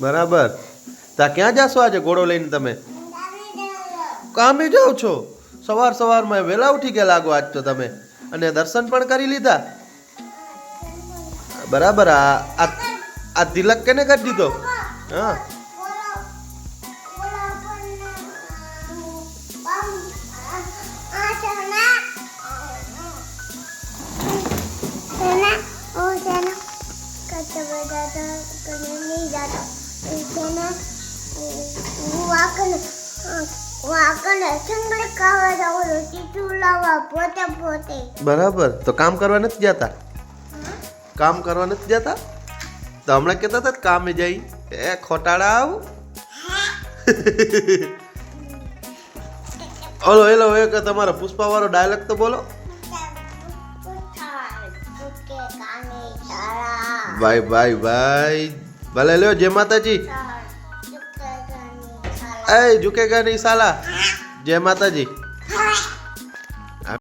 બરાબર. તા ક્યાં જાશો આજે ઘોડો લઈને તમે? કામે જાઓ છો? સવારમાં વહેલા ઉઠી ગયા લાગો આજ તો તમે. અને દર્શન પણ કરી લીધા. બરાબર. આ તિલક કેને કરી દીધો? હા. બરાબર. તો કામ કરવા નથી જતા? કામ કરવા નથી જતા? તો હમણાં કહેતા હતા કામે જઈ. એ ખોટાડા આવ. ઓલો એલો એક તમારો પુષ્પા વાળો ડાયલોગ તો બોલો. ભાઈ ભલે લ્યો. જય માતાજી. એ ઝુકેગા નહીં સાલા. જય માતાજી.